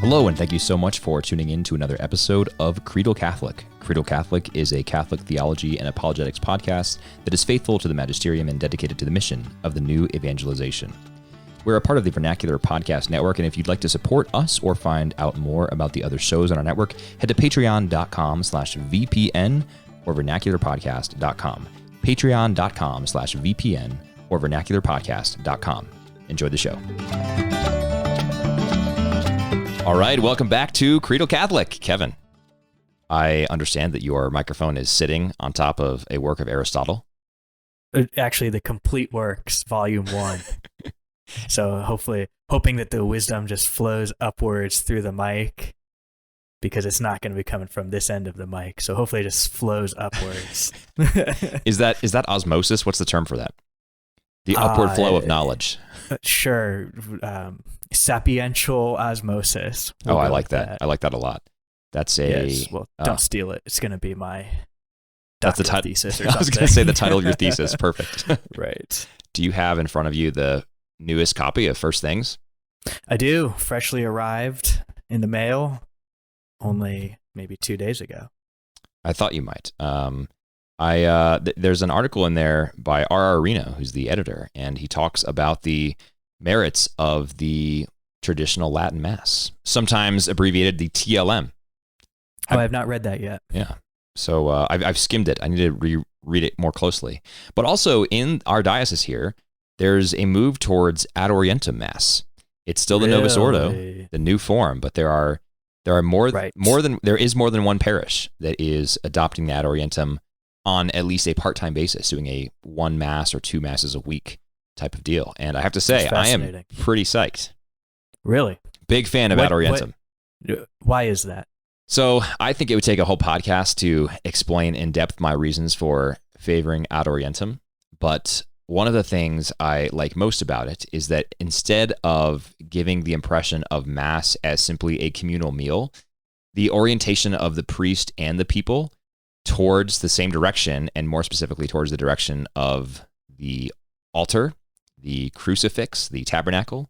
Hello, and thank you so much for tuning in to another episode of Creedal Catholic. Creedal Catholic is a Catholic theology and apologetics podcast that is faithful to the magisterium and dedicated to the mission of the new evangelization. We're a part of the Vernacular podcast network, and if you'd like to support us or find out more about the other shows on our network, head to patreon.com/VPN or vernacularpodcast.com. Patreon.com/VPN or vernacularpodcast.com. Enjoy the show. All right, welcome back to Creedal Catholic. Kevin, I understand that your microphone is sitting on top of a work of Aristotle. Actually, the Complete Works, Volume 1. So hoping that the wisdom just flows upwards through the mic, because it's not going to be coming from this end of the mic. So hopefully it just flows upwards. Is that osmosis? What's the term for that? The upward flow of knowledge. Sure. Sapiential osmosis. I like that. I like that a lot. That's don't steal it. It's going to be my thesis or something. I was going to say the title of your thesis. Perfect. Right. Do you have in front of you the newest copy of First Things? I do. Freshly arrived in the mail only maybe 2 days ago. I thought you might. There's an article in there by R.R. Reno, who's the editor, and he talks about the merits of the traditional Latin Mass, sometimes abbreviated the TLM. I have not read that yet. Yeah. So I've skimmed it. I need to reread it more closely. But also in our diocese here, there's a move towards Ad Orientem Mass. It's still the Novus Ordo, the new form, but there is more than one parish that is adopting the Ad Orientem on at least a part-time basis, doing a one Mass or two Masses a week type of deal. And I have to say, I am pretty psyched. Really? Big fan of Ad Orientem. Why is that? So I think it would take a whole podcast to explain in depth my reasons for favoring Ad Orientem. But one of the things I like most about it is that instead of giving the impression of Mass as simply a communal meal, the orientation of the priest and the people towards the same direction, and more specifically towards the direction of the altar, the crucifix, the tabernacle,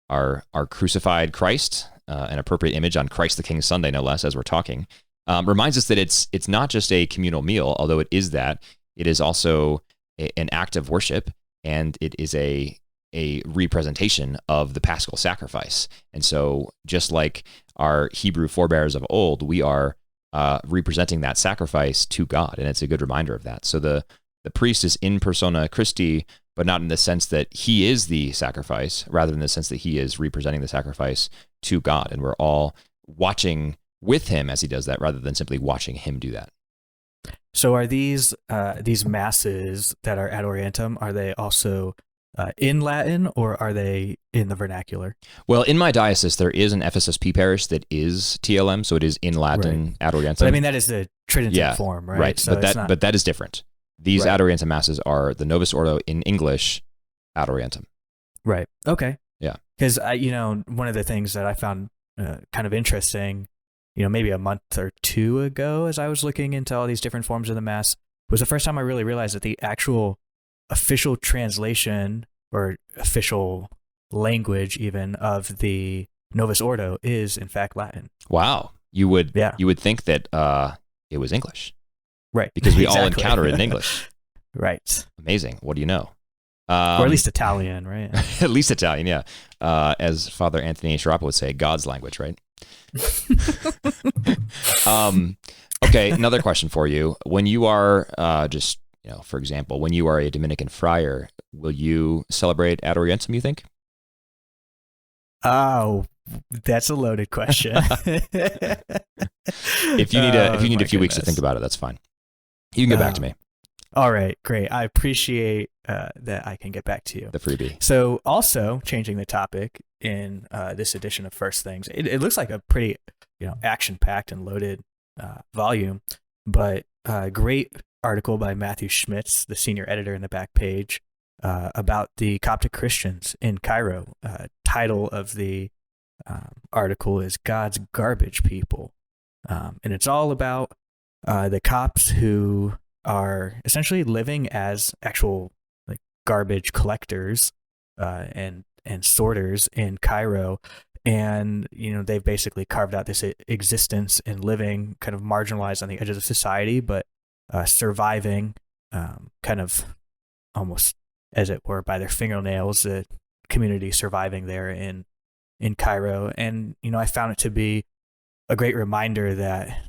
our crucified Christ, an appropriate image on Christ the King Sunday, no less, as we're talking, reminds us that it's not just a communal meal, although it is that. It is also an act of worship, and it is a representation of the Paschal sacrifice. And so just like our Hebrew forebears of old, we are representing that sacrifice to God, and it's a good reminder of that. So the priest is in persona Christi, but not in the sense that he is the sacrifice, rather in the sense that he is representing the sacrifice to God, and we're all watching with him as he does that, rather than simply watching him do that. So are these masses that are Ad Orientem, are they also in Latin, or are they in the vernacular? Well, in my diocese, there is an FSSP parish that is TLM, so it is in Latin, right. Ad Orientem. But I mean, that is the Tridentine form, right? Right, so but that is different. These Ad Orientem Masses are the Novus Ordo in English, Ad Orientem. Right. Okay. Yeah. Because one of the things that I found kind of interesting, maybe a month or two ago, as I was looking into all these different forms of the Mass, was the first time I really realized that the actual official translation or official language even of the Novus Ordo is in fact Latin. Wow. You would think that it was English. Right. Because we all encounter it in English. Right. Amazing. What do you know? Or at least Italian, right? At least Italian, yeah. As Father Anthony Sciarappa would say, God's language, right? Okay, another question for you. When you are for example, when you are a Dominican friar, will you celebrate Ad Orientem, you think? Oh, that's a loaded question. If you need a few weeks to think about it, that's fine. You can get back to me. All right, great. I appreciate that I can get back to you. The freebie. So also changing the topic in this edition of First Things, it looks like a pretty action-packed and loaded volume, but a great article by Matthew Schmitz, the senior editor, in the back page about the Coptic Christians in Cairo. Title of the article is God's Garbage People. And it's all about the Copts who are essentially living as actual garbage collectors and sorters in Cairo. and they've basically carved out this existence and living kind of marginalized on the edges of society, but surviving kind of almost as it were by their fingernails, the community surviving there in Cairo. And I found it to be a great reminder that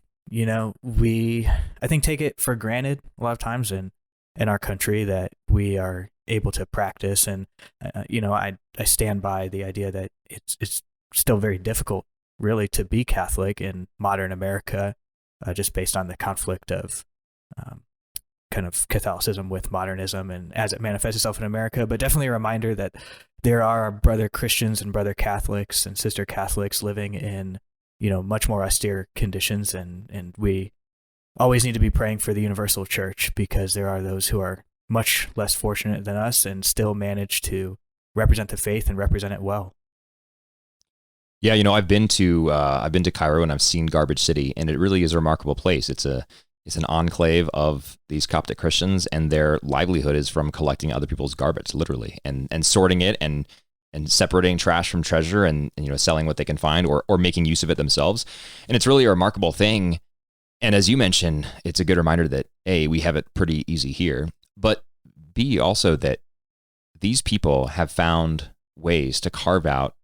we, I think, take it for granted a lot of times in our country that we are able to practice. And I stand by the idea that it's still very difficult really to be Catholic in modern America, just based on the conflict of kind of Catholicism with modernism and as it manifests itself in America. But definitely a reminder that there are brother Christians and brother Catholics and sister Catholics living in much more austere conditions, and we always need to be praying for the universal church, because there are those who are much less fortunate than us and still manage to represent the faith and represent it well. Yeah, I've been to Cairo, and I've seen Garbage City, and it really is a remarkable place. It's an enclave of these Coptic Christians, and their livelihood is from collecting other people's garbage, literally, and sorting it and separating trash from treasure, and selling what they can find, or making use of it themselves. And it's really a remarkable thing. And as you mentioned, it's a good reminder that A, we have it pretty easy here, but B, also that these people have found ways to carve out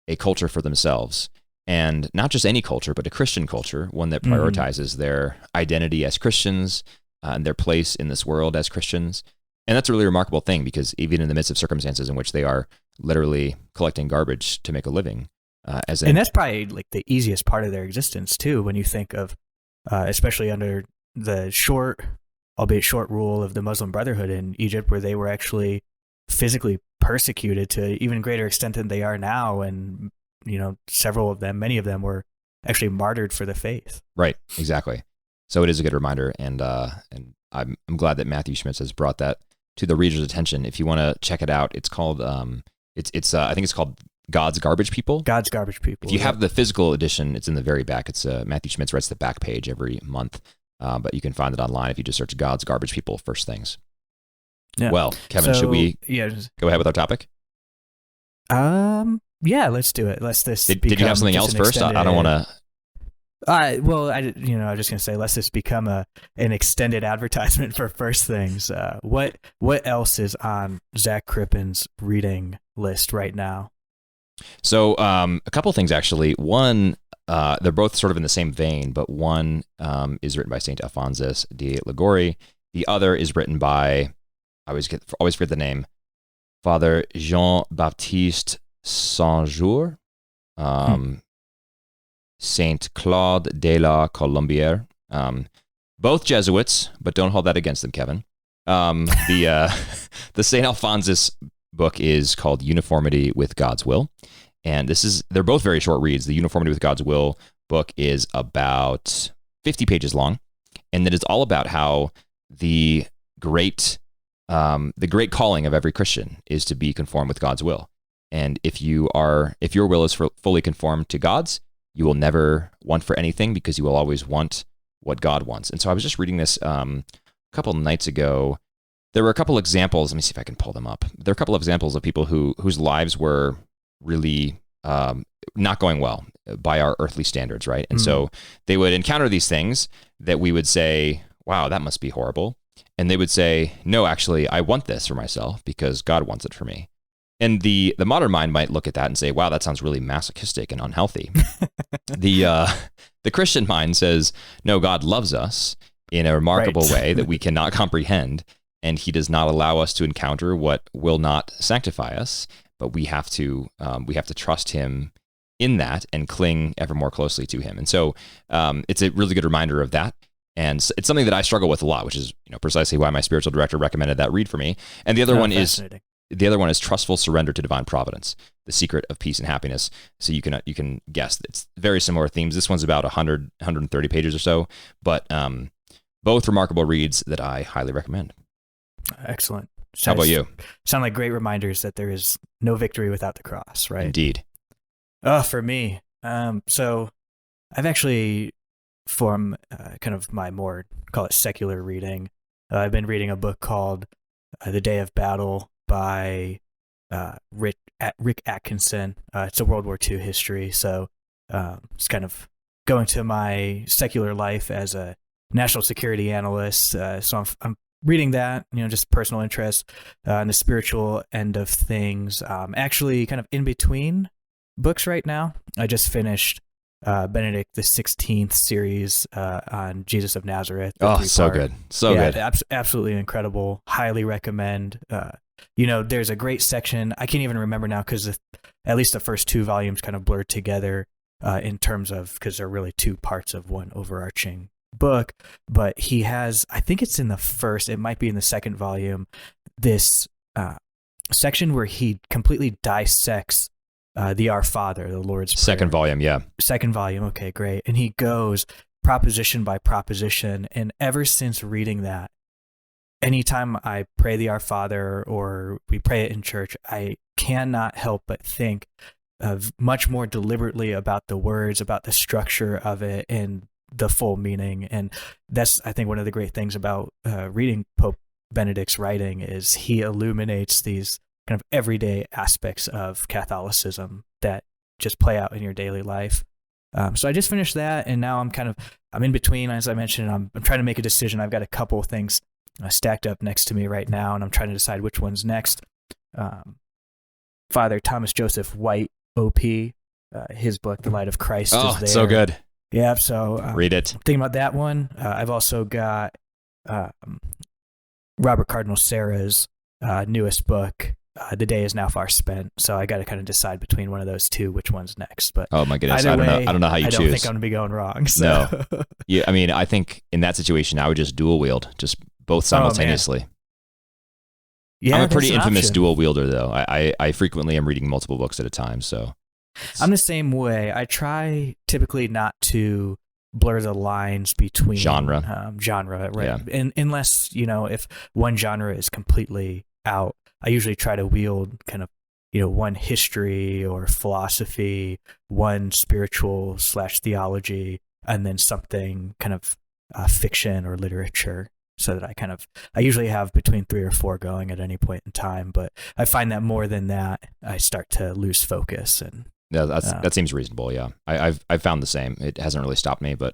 a culture for themselves. And not just any culture, but a Christian culture, one that prioritizes their identity as Christians and their place in this world as Christians. And that's a really remarkable thing, because even in the midst of circumstances in which they are literally collecting garbage to make a living, and that's probably like the easiest part of their existence too, when you think of, especially under the albeit short rule of the Muslim Brotherhood in Egypt, where they were actually physically persecuted to even greater extent than they are now, and many of them were actually martyred for the faith. Right, exactly. So it is a good reminder, and I'm glad that Matthew Schmitz has brought that to the reader's attention. If you want to check it out, it's called I think it's called God's Garbage People. God's Garbage People. If you have the physical edition, it's in the very back. It's Matthew Schmitz writes the back page every month, but you can find it online if you just search God's Garbage People first things. Yeah. Well, Kevin, should we go ahead with our topic? Yeah, let's do it. Did you have something else first? I don't want to. I was just gonna say, let's just become an extended advertisement for first things. What else is on Zach Crippen's reading list right now? So a couple of things actually. One, they're both sort of in the same vein, but one is written by Saint Alphonsus de Liguori. The other is written by, I always forget the name, Father Jean-Baptiste Saint-Jour, Saint Claude de la Colombière, both Jesuits, but don't hold that against them, Kevin. The Saint Alphonsus book is called Uniformity with God's Will, and they're both very short reads. The Uniformity with God's Will book is about 50 pages long, and it is all about how the great calling of every Christian is to be conformed with God's will. And if your will is fully conformed to God's, you will never want for anything, because you will always want what God wants. And so I was just reading this a couple nights ago. There were a couple examples. Let me see if I can pull them up. There are a couple of examples of people whose lives were really not going well by our earthly standards, right? And so they would encounter these things that we would say, wow, that must be horrible. And they would say, no, actually, I want this for myself because God wants it for me. And the modern mind might look at that and say, wow, that sounds really masochistic and unhealthy. The Christian mind says, no, God loves us in a remarkable way that we cannot comprehend, and he does not allow us to encounter what will not sanctify us, but we have to trust him in that and cling ever more closely to him. And so it's a really good reminder of that. And it's something that I struggle with a lot, which is precisely why my spiritual director recommended that read for me. And the other one is Trustful Surrender to Divine Providence, The Secret of Peace and Happiness. So you can guess it's very similar themes. This one's about 130 pages or so, but both remarkable reads that I highly recommend. Excellent. How about you? Sound like great reminders that there is no victory without the cross, right? Indeed. For me, so I've actually, from kind of my more, call it secular reading, I've been reading a book called The Day of Battle by Rick Atkinson. It's a World War II history. So it's kind of going to my secular life as a national security analyst. So I'm reading that, just personal interest on the spiritual end of things. Actually, kind of in between books right now. I just finished Benedict the 16th series on Jesus of Nazareth. Oh, so good. So good. Absolutely incredible. Highly recommend. There's a great section. I can't even remember now because at least the first two volumes kind of blurred together in terms of, because they're really two parts of one overarching book. But he has, I think it's in the first, it might be in the second volume, this section where he completely dissects the Our Father, the Lord's Prayer. Second volume, yeah. Second volume, okay, great. And he goes proposition by proposition. And ever since reading that, anytime I pray the Our Father or we pray it in church, I cannot help but think of much more deliberately about the words, about the structure of it, and the full meaning. And that's, I think, one of the great things about reading Pope Benedict's writing is he illuminates these kind of everyday aspects of Catholicism that just play out in your daily life. So I just finished that, and now I'm in between, as I mentioned. I'm trying to make a decision. I've got a couple of things stacked up next to me right now, and I'm trying to decide which one's next. Father Thomas Joseph White, OP, his book, The Light of Christ, is there. So good. Yeah, so read it. I'm thinking about that one. I've also got Robert Cardinal Sarah's newest book, The Day Is Now Far Spent. So I got to kind of decide between one of those two, which one's next. But oh my goodness, I don't know how you choose. I don't think I'm going to be going wrong. So. No. Yeah, I mean, I think in that situation, I would just dual wield, just both simultaneously. Yeah, I'm a pretty infamous dual wielder, though. I frequently am reading multiple books at a time. So I'm the same way. I try typically not to blur the lines between genre, right? Yeah. Unless, if one genre is completely out, I usually try to wield kind of, one history or philosophy, one spiritual / theology, and then something kind of fiction or literature. So that I usually have between 3 or 4 going at any point in time. But I find that more than that, I start to lose focus. And yeah, that seems reasonable. Yeah, I've found the same. It hasn't really stopped me, but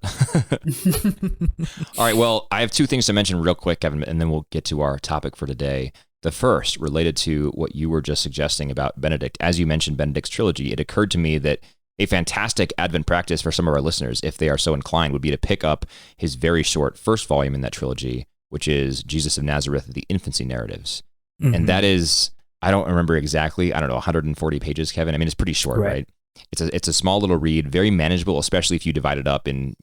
all right. Well, I have 2 things to mention real quick, Kevin, and then we'll get to our topic for today. The first, related to what you were just suggesting about Benedict. As you mentioned Benedict's trilogy, it occurred to me that a fantastic Advent practice for some of our listeners, if they are so inclined, would be to pick up his very short first volume in that trilogy, which is Jesus of Nazareth, the Infancy Narratives. Mm-hmm. And that is, I don't remember exactly, 140 pages, Kevin. I mean, it's pretty short, right? It's a small little read, very manageable, especially if you divide it up in,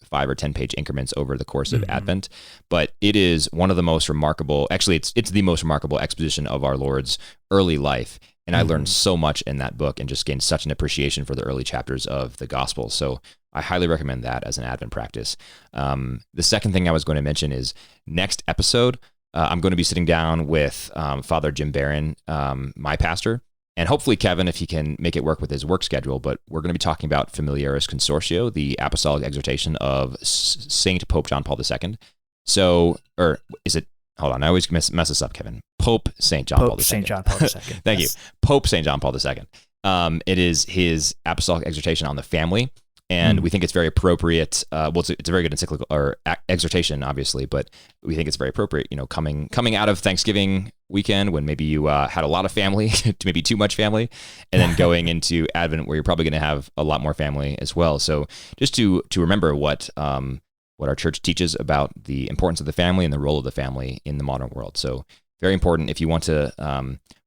5 or 10 page increments over the course of Advent. But it is one of the most remarkable, actually, it's the most remarkable exposition of our Lord's early life. And I learned so much in that book and just gained such an appreciation for the early chapters of the gospel. So I highly recommend that as an Advent practice. The second thing I was going to mention is next episode, I'm going to be sitting down with Father Jim Barron, my pastor, and hopefully Kevin, if he can make it work with his work schedule, but we're going to be talking about Familiaris Consortio, the apostolic exhortation of Saint Pope John Paul II. So, or is it, hold on, I always mess this up, Kevin. Pope St. John Paul II. St. John Paul II. Thank you. Pope St. John Paul II. It is his apostolic exhortation on the family. And we think it's very appropriate. It's a very good encyclical or exhortation, obviously, but we think it's very appropriate. Coming out of Thanksgiving weekend when maybe you had a lot of family, maybe too much family, and then going into Advent where you're probably going to have a lot more family as well. So just to remember what our church teaches about the importance of the family and the role of the family in the modern world. So very important. If you want to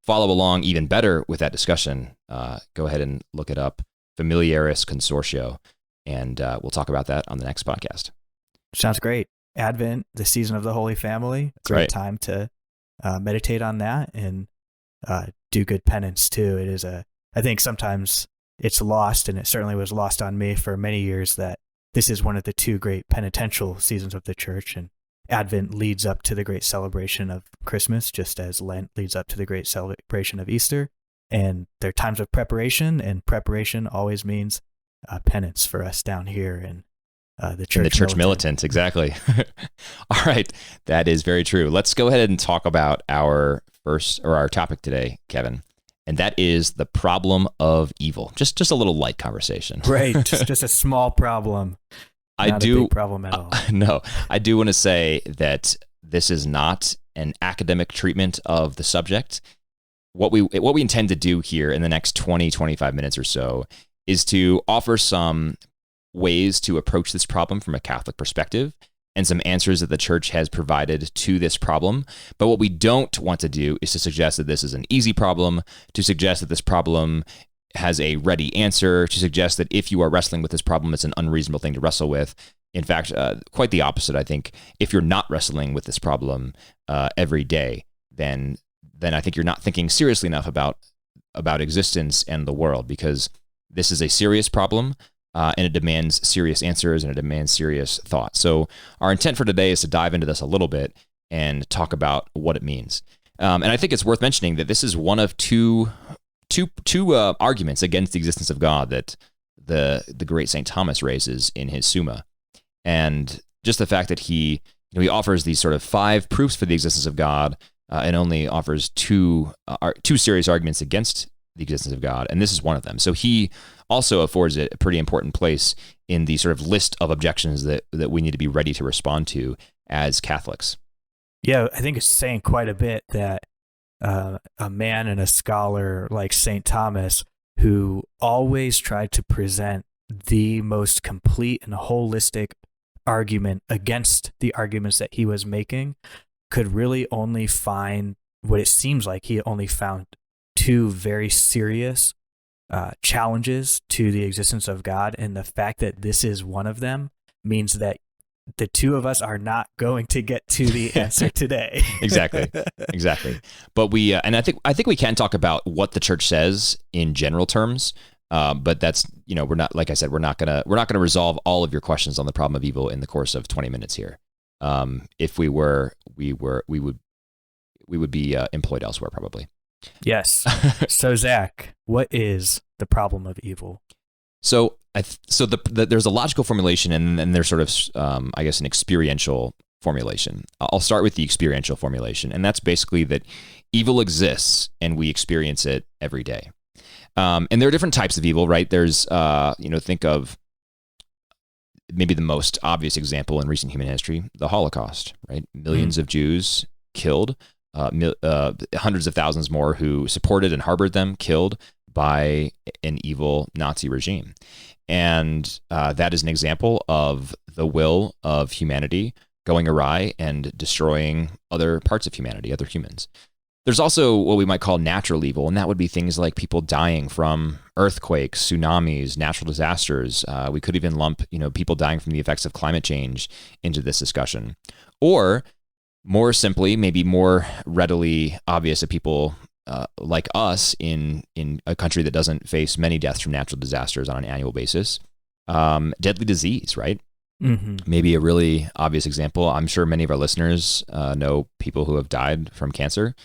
follow along even better with that discussion, go ahead and look it up. Familiaris Consortio, and we'll talk about that on the next podcast. Sounds great. Advent, the season of the Holy Family. Great time to meditate on that and do good penance too. It is I think sometimes it's lost, and it certainly was lost on me for many years, that this is one of the 2 great penitential seasons of the church, and Advent leads up to the great celebration of Christmas, just as Lent leads up to the great celebration of Easter. And there are times of preparation, and preparation always means penance for us down here in the church. In the church militant, exactly. All right, that is very true. Let's go ahead and talk about our topic today, Kevin. and that is the problem of evil. Just a little light conversation. Right, just a small problem. Not a big problem at all. No, I do want to say that this is not an academic treatment of the subject. What we intend to do here in the next 20-25 minutes or so is to offer some ways to approach this problem from a Catholic perspective and some answers that the church has provided to this problem. But what we don't want to do is to suggest that this is an easy problem, to suggest that this problem has a ready answer, to suggest that if you are wrestling with this problem, it's an unreasonable thing to wrestle with. In fact, quite the opposite, I think. If you're not wrestling with this problem every day, then I think you're not thinking seriously enough about existence and the world, because this is a serious problem. And it demands serious answers and it demands serious thought. So our intent for today is to dive into this a little bit and talk about what it means. And I think it's worth mentioning that this is one of two arguments against the existence of God that the great St. Thomas raises in his Summa. And just the fact that he offers these sort of 5 proofs for the existence of God and only offers two serious arguments against the existence of God, and this is one of them. So he also affords it a pretty important place in the sort of list of objections that we need to be ready to respond to as Catholics. Yeah, I think it's saying quite a bit that a man and a scholar like St. Thomas, who always tried to present the most complete and holistic argument against the arguments that he was making, could really only find what it seems like he only found 2 very serious challenges to the existence of God, and the fact that this is one of them means that the 2 of us are not going to get to the answer today. Exactly. But we and I think we can talk about what the church says in general terms. But that's, we're not, like I said, we're not gonna resolve all of your questions on the problem of evil in the course of 20 minutes here. If we were, we would be employed elsewhere probably. Yes. So Zach, what is the problem of evil? So there's a logical formulation and then there's sort of, I guess, an experiential formulation. I'll start with the experiential formulation, and that's basically that evil exists and we experience it every day. And there are different types of evil, right? There's, think of maybe the most obvious example in recent human history, the Holocaust, right? Millions of Jews killed, hundreds of thousands more who supported and harbored them killed by an evil Nazi regime. And that is an example of the will of humanity going awry and destroying other parts of humanity, other humans. There's also what we might call natural evil, and that would be things like people dying from earthquakes, tsunamis, natural disasters. We could even lump, people dying from the effects of climate change into this discussion. Or more simply, maybe more readily obvious to people like us in a country that doesn't face many deaths from natural disasters on an annual basis, deadly disease, right? Mm-hmm. Maybe a really obvious example. I'm sure many of our listeners know people who have died from cancer.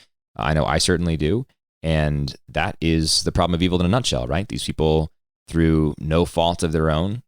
I know I certainly do. And that is the problem of evil in a nutshell, right? These people, through no fault of their own,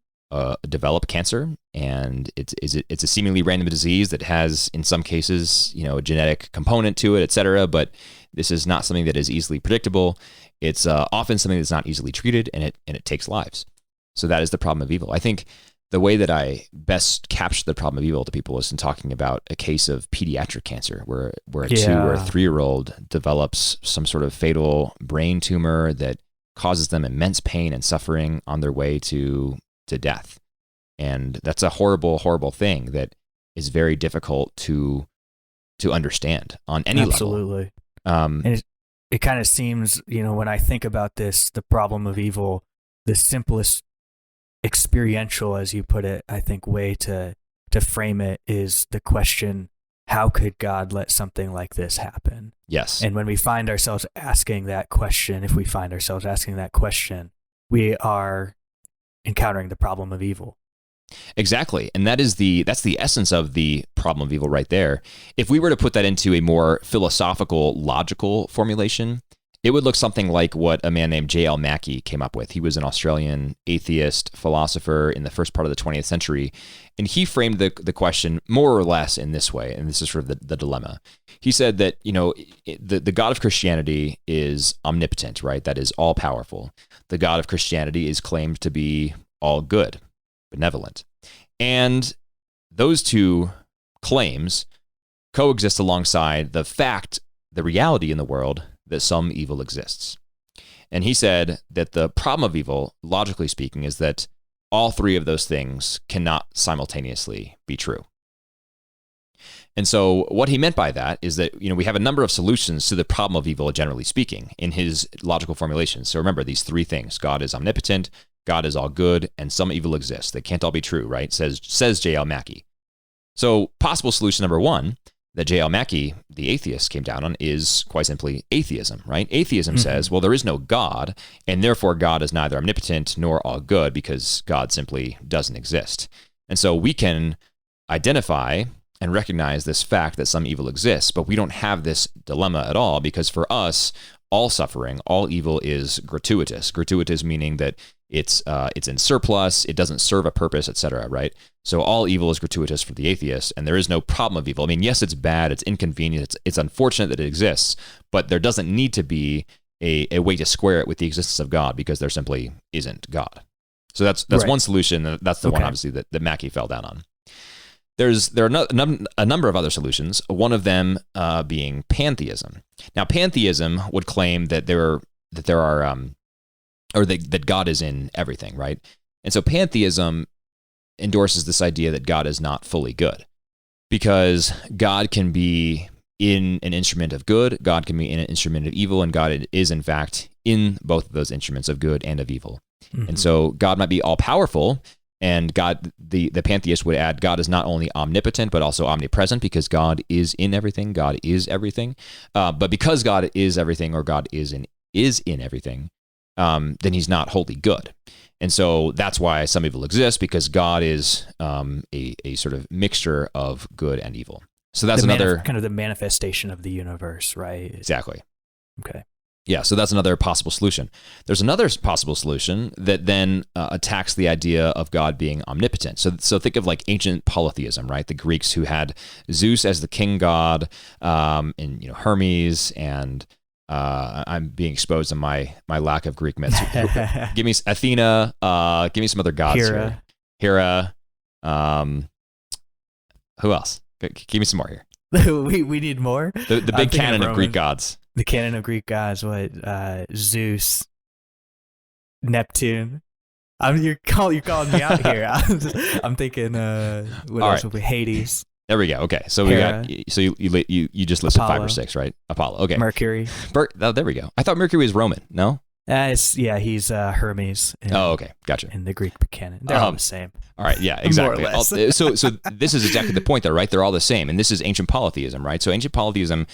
develop cancer, and it's a seemingly random disease that has, in some cases, a genetic component to it, et cetera. But this is not something that is easily predictable. It's often something that's not easily treated, and it takes lives. So that is the problem of evil. I think the way that I best capture the problem of evil to people is in talking about a case of pediatric cancer, where a 2 or 3-year-old develops some sort of fatal brain tumor that causes them immense pain and suffering on their way to death. And that's a horrible, horrible thing that is very difficult to understand on any level. Absolutely. And it kind of seems, when I think about this, the problem of evil, the simplest experiential, as you put it, I think way to frame it is the question, how could God let something like this happen? Yes. And when we find ourselves asking that question, if we find ourselves asking that question, we are encountering the problem of evil. Exactly. And that's the essence of the problem of evil right there. If we were to put that into a more philosophical, logical formulation, it would look something like what a man named J.L. Mackie came up with. He was an Australian atheist philosopher in the first part of the 20th century, and he framed the question more or less in this way, and this is sort of the dilemma. He said that, the God of Christianity is omnipotent, right? That is all-powerful. The God of Christianity is claimed to be all good, benevolent. And those two claims coexist alongside the reality in the world that some evil exists. And he said that the problem of evil, logically speaking, is that all three of those things cannot simultaneously be true. And so what he meant by that is that, we have a number of solutions to the problem of evil, generally speaking, in his logical formulations. So remember these three things: God is omnipotent, God is all good, and some evil exists. They can't all be true, right? Says J.L. Mackie. So possible solution number one that J.L. Mackie, the atheist, came down on is quite simply atheism, right? Atheism says, well, there is no God, and therefore God is neither omnipotent nor all good because God simply doesn't exist. And so we can identify and recognize this fact that some evil exists, but we don't have this dilemma at all because for us, all suffering, all evil is gratuitous. Gratuitous meaning that it's in surplus, it doesn't serve a purpose, etc., right? So all evil is gratuitous for the atheist, and there is no problem of evil. I mean, yes, it's bad, it's inconvenient, it's unfortunate that it exists, but there doesn't need to be a way to square it with the existence of God because there simply isn't God. So that's right. One solution. That's the one, obviously, that Mackie fell down on. There are a number of other solutions, one of them being pantheism. Now, pantheism would claim that that God is in everything, right? And so pantheism endorses this idea that God is not fully good because God can be in an instrument of good, God can be in an instrument of evil, and God is, in fact, in both of those instruments of good and of evil. And so God might be all-powerful, and God, the pantheist would add, God is not only omnipotent, but also omnipresent because God is in everything, God is everything. But because God is everything, or God is in everything, then he's not wholly good. And so that's why some evil exists, because God is a sort of mixture of good and evil. So that's another kind of the manifestation of the universe, right? Exactly. Okay. Yeah, so that's another possible solution. There's another possible solution that then attacks the idea of God being omnipotent. So think of like ancient polytheism, right? The Greeks who had Zeus as the king god, and Hermes, and I'm being exposed on my lack of Greek myths. Give me Athena. Give me some other gods. Hera. Who else? Give me some more here. we need more. The big canon of Greek gods. The canon of Greek gods. What? Zeus, Neptune. You're calling me out here. I'm thinking. What else? Right. Hades. There we go. Okay, so Hera. We got. So you just listed Apollo. 5 or 6, right? Apollo. Okay. Mercury. There we go. I thought Mercury was Roman. No. He's Hermes. Okay, gotcha. In the Greek canon, they're all the same. All right, yeah, exactly. So this is exactly the point, though, right? They're all the same, and this is ancient polytheism, right? So ancient polytheism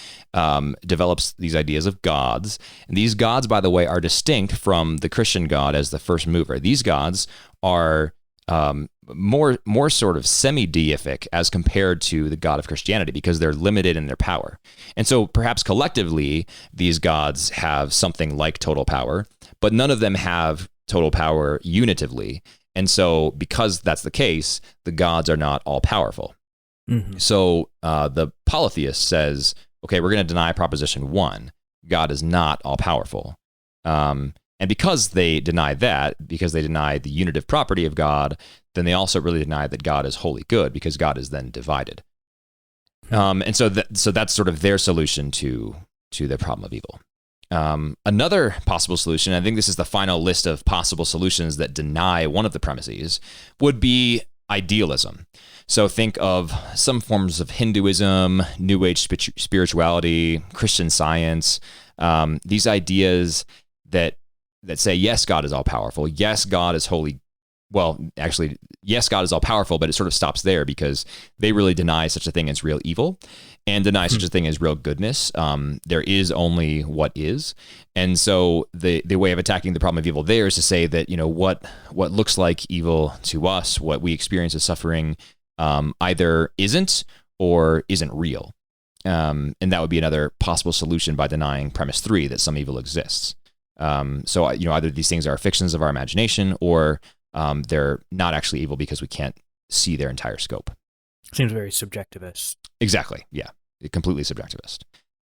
develops these ideas of gods, and these gods, by the way, are distinct from the Christian God as the first mover. These gods are more sort of semi-deific as compared to the God of Christianity because they're limited in their power. And so perhaps collectively, these gods have something like total power, but none of them have total power unitively. And so because that's the case, the gods are not all powerful. So the polytheist says, okay, we're going to deny proposition 1. God is not all powerful. And because they deny that, because they deny the unitive property of God, then they also really deny that God is wholly good because God is then divided. And so that's sort of their solution to the problem of evil. Another possible solution, I think this is the final list of possible solutions that deny one of the premises, would be idealism. So think of some forms of Hinduism, New Age spirituality, Christian Science, these ideas that say, yes, God is all powerful. Yes, God is holy. Well, actually, yes, God is all powerful, but it sort of stops there because they really deny such a thing as real evil and deny such a thing as real goodness. There is only what is. And so the way of attacking the problem of evil there is to say that, what looks like evil to us, what we experience as suffering, either isn't or isn't real. And that would be another possible solution by denying premise 3, that some evil exists. So either these things are fictions of our imagination, or they're not actually evil because we can't see their entire scope. Seems very subjectivist. Exactly. Yeah. Completely subjectivist.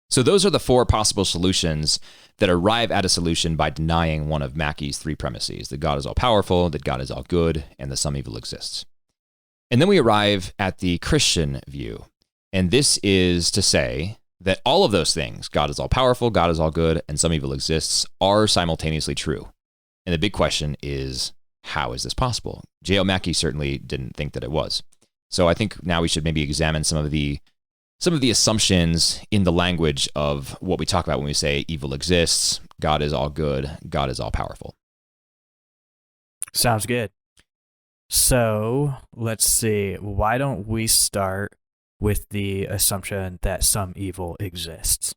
So those are the 4 possible solutions that arrive at a solution by denying one of Mackie's 3 premises: that God is all powerful, that God is all good, and that some evil exists. And then we arrive at the Christian view. And this is to say that all of those things, God is all powerful, God is all good, and some evil exists, are simultaneously true. And the big question is, how is this possible? J.L. Mackie certainly didn't think that it was. So I think now we should maybe examine some of the assumptions in the language of what we talk about when we say evil exists, God is all good, God is all powerful. Sounds good. So let's see. Why don't we start with the assumption that some evil exists?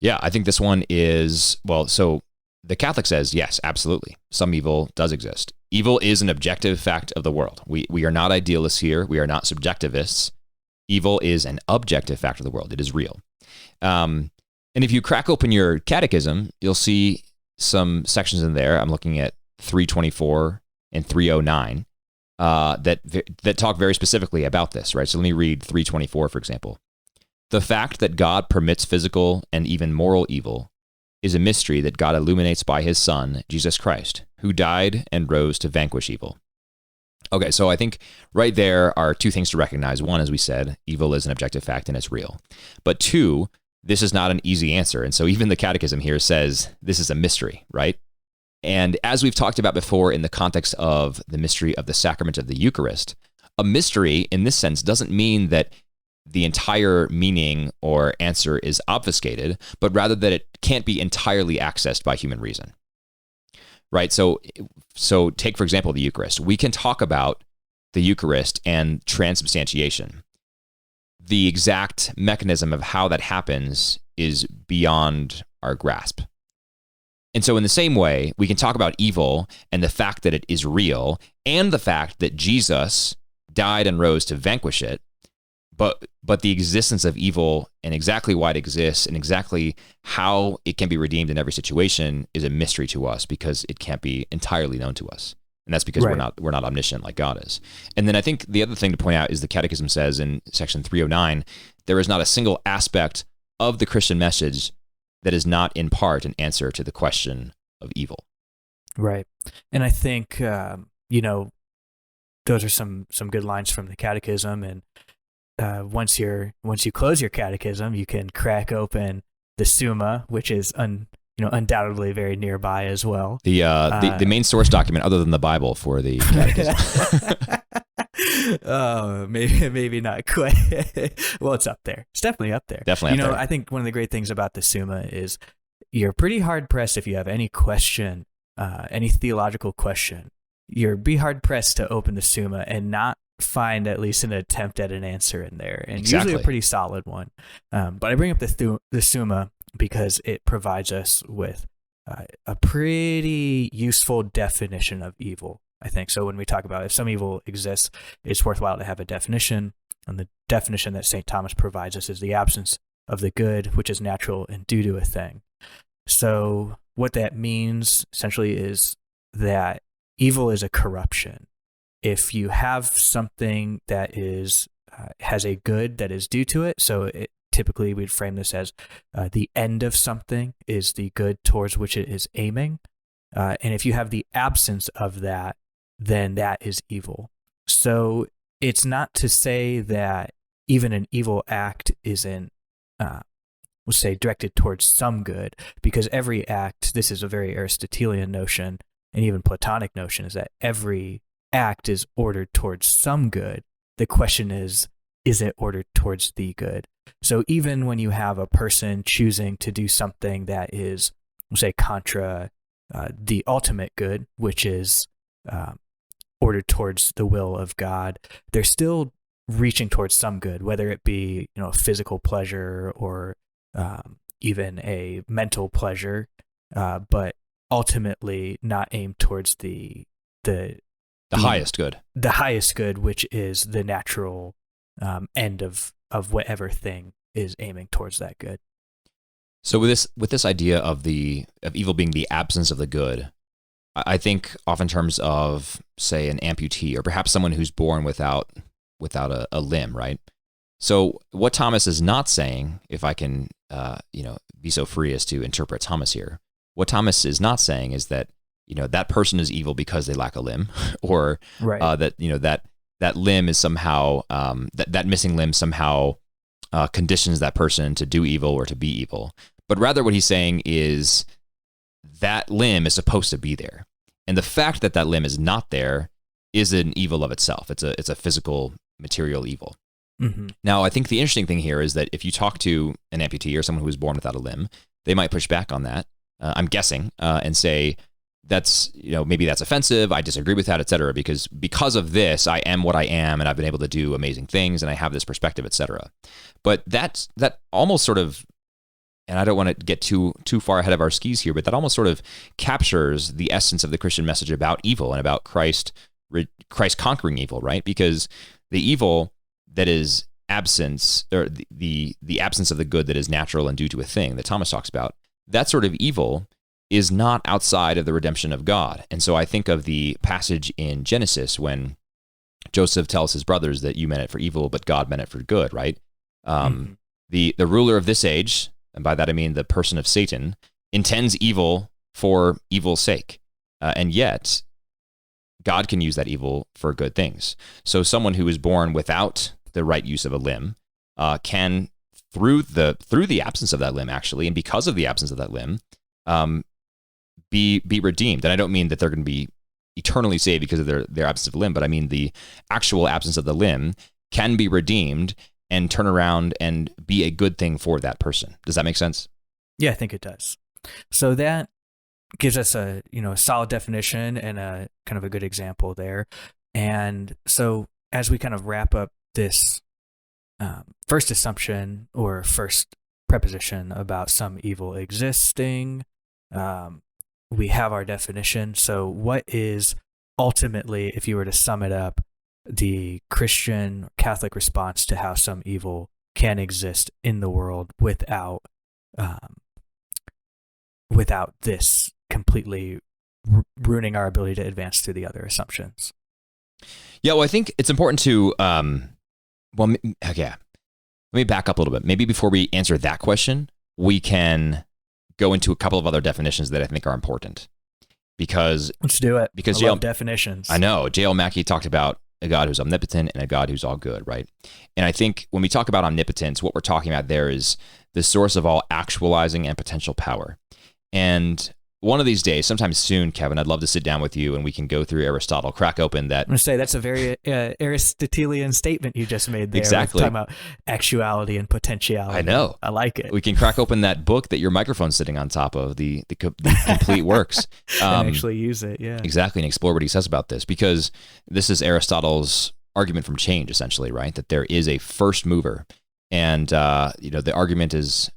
Yeah, I think this one is, so the Catholic says, yes, absolutely. Some evil does exist. Evil is an objective fact of the world. We are not idealists here. We are not subjectivists. Evil is an objective fact of the world. It is real. And if you crack open your catechism, you'll see some sections in there. I'm looking at 324 and 309 that talk very specifically about this, right? So let me read 324, for example. The fact that God permits physical and even moral evil is a mystery that God illuminates by his Son, Jesus Christ, who died and rose to vanquish evil. Okay, so I think right there are 2 things to recognize. One, as we said, evil is an objective fact and it's real. But 2, this is not an easy answer. And so even the Catechism here says this is a mystery, right? And as we've talked about before in the context of the mystery of the sacrament of the Eucharist, a mystery in this sense doesn't mean that the entire meaning or answer is obfuscated, but rather that it can't be entirely accessed by human reason. Right? So take, for example, the Eucharist. We can talk about the Eucharist and transubstantiation. The exact mechanism of how that happens is beyond our grasp. And so in the same way, we can talk about evil and the fact that it is real and the fact that Jesus died and rose to vanquish it, but the existence of evil and exactly why it exists and exactly how it can be redeemed in every situation is a mystery to us because it can't be entirely known to us. And that's because Right. we're not omniscient like God is. And then I think the other thing to point out is the Catechism says in section 309, there is not a single aspect of the Christian message that is not in part an answer to the question of evil. Right. And I think, those are some good lines from the Catechism. And once you close your Catechism, you can crack open the Summa, which is undoubtedly very nearby as well. The main source document other than the Bible for the Catechism. Oh, maybe not quite. Well, it's up there. It's definitely up there. Definitely up there. I think one of the great things about the Summa is you're pretty hard pressed if you have any question, any theological question. Be hard pressed to open the Summa and not find at least an attempt at an answer in there, and Exactly. usually a pretty solid one. But I bring up the Summa because it provides us with a pretty useful definition of evil, I think. So when we talk about if some evil exists, it's worthwhile to have a definition. And the definition that St. Thomas provides us is the absence of the good, which is natural and due to a thing. So what that means essentially is that evil is a corruption. If you have something that is has a good that is due to it, so typically we'd frame this as the end of something is the good towards which it is aiming. And if you have the absence of that, then that is evil. So it's not to say that even an evil act isn't, we'll say, directed towards some good, because every act, this is a very Aristotelian notion, and even Platonic notion, is that every act is ordered towards some good. The question is it ordered towards the good? So even when you have a person choosing to do something that is, we'll say, contra the ultimate good, which is ordered towards the will of God, they're still reaching towards some good, whether it be physical pleasure or even a mental pleasure, but ultimately not aimed towards the highest good. The highest good, which is the natural end of whatever thing is aiming towards that good. So with this idea of evil being the absence of the good, I think often in terms of, say, an amputee or perhaps someone who's born without a limb, right? So what Thomas is not saying, if I can be so free as to interpret Thomas here, what Thomas is not saying is that that person is evil because they lack a limb, or that limb is somehow that missing limb somehow conditions that person to do evil or to be evil. But rather what he's saying is that limb is supposed to be there. And the fact that that limb is not there is an evil of itself. It's a physical, material evil. Mm-hmm. Now, I think the interesting thing here is that if you talk to an amputee or someone who was born without a limb, they might push back on that, I'm guessing, and say, that's, maybe that's offensive, I disagree with that, et cetera, because of this, I am what I am, and I've been able to do amazing things, and I have this perspective, et cetera. But that almost sort of, and I don't want to get too far ahead of our skis here, but that almost sort of captures the essence of the Christian message about evil and about Christ conquering evil, right? Because the evil that is absence, or the absence of the good that is natural and due to a thing that Thomas talks about, that sort of evil is not outside of the redemption of God. And so I think of the passage in Genesis when Joseph tells his brothers that you meant it for evil, but God meant it for good, right? The ruler of this age, and by that I mean the person of Satan, intends evil for evil's sake. And yet, God can use that evil for good things. So someone who is born without the right use of a limb can, through the absence of that limb, actually, and because of the absence of that limb, be redeemed. And I don't mean that they're going to be eternally saved because of their absence of a limb, but I mean the actual absence of the limb can be redeemed and turn around and be a good thing for that person. Does that make sense? Yeah, I think it does. So that gives us a solid definition and a kind of a good example there. And so as we kind of wrap up this first assumption or first preposition about some evil existing, we have our definition. So what is ultimately, if you were to sum it up, the Christian Catholic response to how some evil can exist in the world without this completely ruining our ability to advance through the other assumptions? Yeah, well, I think it's important to, let me back up a little bit. Maybe before we answer that question, we can go into a couple of other definitions that I think are important. Because let's do it. Because I love definitions. I know. J.L. Mackie talked about a God who's omnipotent and a God who's all good, right? And I think when we talk about omnipotence, what we're talking about there is the source of all actualizing and potential power. And one of these days, sometime soon, Kevin, I'd love to sit down with you and we can go through Aristotle, crack open that. I'm going to say that's a very Aristotelian statement you just made there. Exactly. Talking about actuality and potentiality. I know. I like it. We can crack open that book that your microphone's sitting on top of, the complete works. And actually use it, yeah. Exactly, and explore what he says about this, because this is Aristotle's argument from change, essentially, right? That there is a first mover. And, the argument is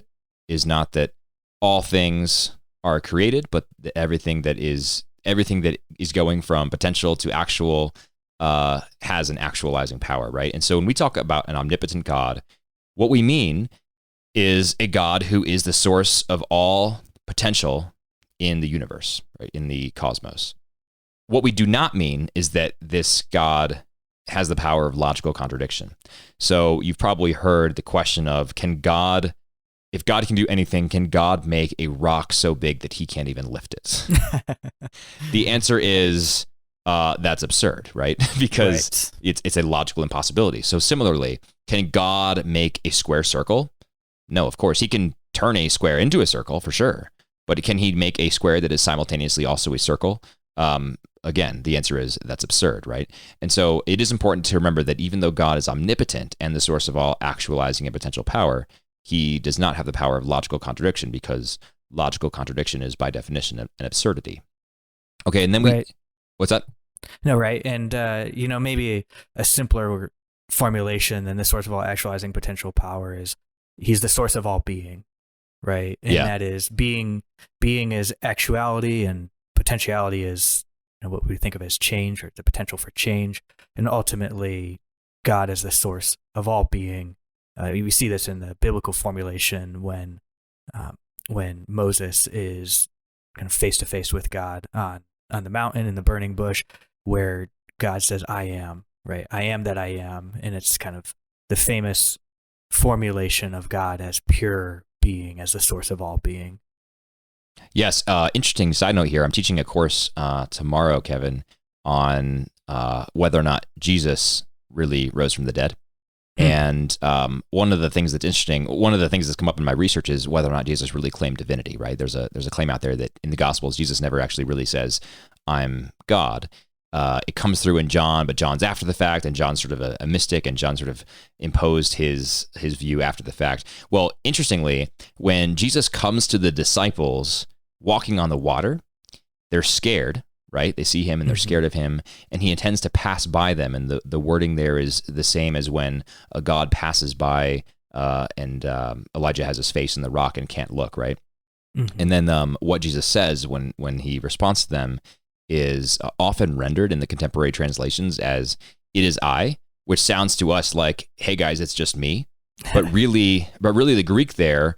not that all things are created, but everything that is going from potential to actual has an actualizing power, right? And so when we talk about an omnipotent God, what we mean is a God who is the source of all potential in the universe, right? In the cosmos. What we do not mean is that this God has the power of logical contradiction. So you've probably heard the question of, if God can do anything, can God make a rock so big that he can't even lift it? The answer is that's absurd, right? Because it's a logical impossibility. So similarly, can God make a square circle? No, of course. He can turn a square into a circle for sure. But can he make a square that is simultaneously also a circle? Again, the answer is that's absurd, right? And so it is important to remember that even though God is omnipotent and the source of all actualizing and potential power, he does not have the power of logical contradiction, because logical contradiction is by definition an absurdity. Okay, and then what's that? No, right. And, maybe a simpler formulation than the source of all actualizing potential power is he's the source of all being, right? And that is being is actuality, and potentiality is what we think of as change, or the potential for change. And ultimately, God as the source of all being. We see this in the biblical formulation when Moses is kind of face to face with God on the mountain in the burning bush, where God says, "I am," right? "I am that I am," and it's kind of the famous formulation of God as pure being, as the source of all being. Yes. Interesting side note here. I'm teaching a course tomorrow, Kevin, on whether or not Jesus really rose from the dead. And one of the things that's interesting, one of the things that's come up in my research is whether or not Jesus really claimed divinity, right? There's a claim out there that in the Gospels, Jesus never actually really says, "I'm God." It comes through in John, but John's after the fact, and John's sort of a mystic, and John sort of imposed his view after the fact. Well, interestingly, when Jesus comes to the disciples walking on the water, they're scared, right? They see him and they're scared of him, and he intends to pass by them. And the wording there is the same as when a god passes by and Elijah has his face in the rock and can't look, right? And then what Jesus says when he responds to them is often rendered in the contemporary translations as "it is I," which sounds to us like, "Hey guys, it's just me." But really the Greek there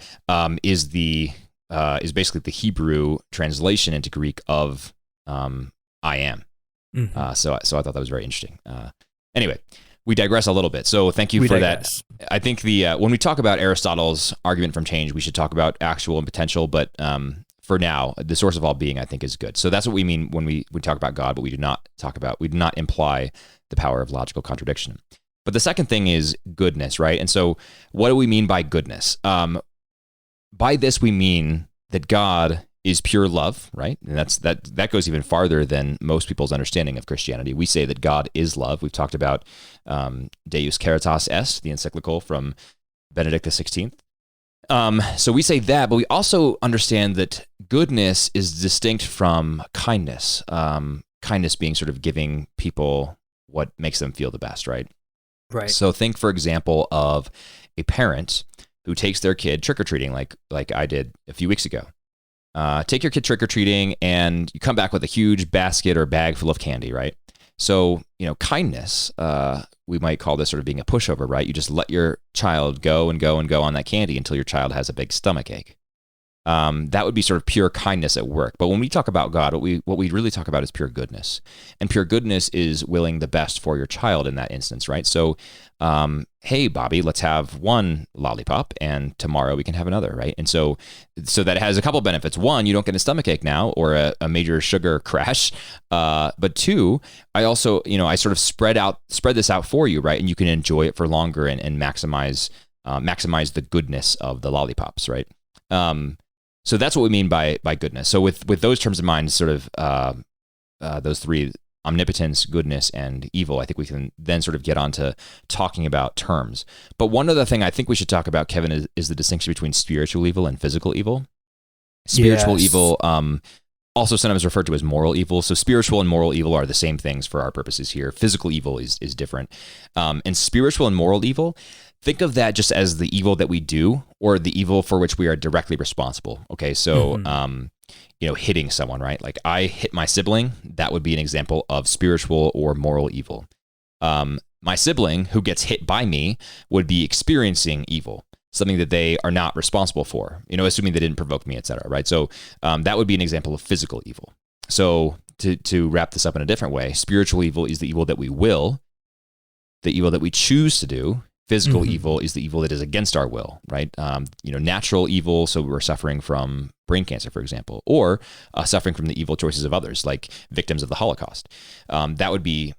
is basically the Hebrew translation into Greek of "I am." So I thought that was very interesting. Anyway, we digress a little bit. So thank you for that. I think when we talk about Aristotle's argument from change, we should talk about actual and potential, but for now, the source of all being, I think, is good. So that's what we mean when we talk about God, but we do not imply the power of logical contradiction. But the second thing is goodness, right? And so what do we mean by goodness? By this, we mean that God is pure love, right? And that goes even farther than most people's understanding of Christianity. We say that God is love. We've talked about Deus Caritas Est, the encyclical from Benedict XVI. So we say that, but we also understand that goodness is distinct from kindness. Kindness being sort of giving people what makes them feel the best, right? Right. So think, for example, of a parent who takes their kid trick-or-treating, like I did a few weeks ago. Take your kid trick-or-treating and you come back with a huge basket or bag full of candy, right? So, kindness, we might call this sort of being a pushover, right? You just let your child go and go and go on that candy until your child has a big stomach ache. That would be sort of pure kindness at work. But when we talk about God, what we really talk about is pure goodness. And pure goodness is willing the best for your child in that instance, right? So, hey, Bobby, let's have one lollipop, and tomorrow we can have another, right? And so that has a couple benefits. One, you don't get a stomach ache now or a major sugar crash. But two, I also, I sort of spread this out for you, right? And you can enjoy it for longer and maximize the goodness of the lollipops, right? So that's what we mean by goodness. So with those terms in mind, sort of those three, omnipotence, goodness, and evil, I think we can then sort of get on to talking about terms. But one other thing I think we should talk about, Kevin, is the distinction between spiritual evil and physical evil. Spiritual evil, also sometimes referred to as moral evil. So spiritual and moral evil are the same things for our purposes here. Physical evil is different. And spiritual and moral evil, think of that just as the evil that we do or the evil for which we are directly responsible. Okay, so hitting someone, right? Like I hit my sibling, that would be an example of spiritual or moral evil. My sibling who gets hit by me would be experiencing evil, something that they are not responsible for, assuming they didn't provoke me, etc. Right? So that would be an example of physical evil. So to wrap this up in a different way, spiritual evil is the evil that we will, the evil that we choose to do. Physical evil is the evil that is against our will, right? Natural evil, so we're suffering from brain cancer, for example, or suffering from the evil choices of others, like victims of the Holocaust. That would be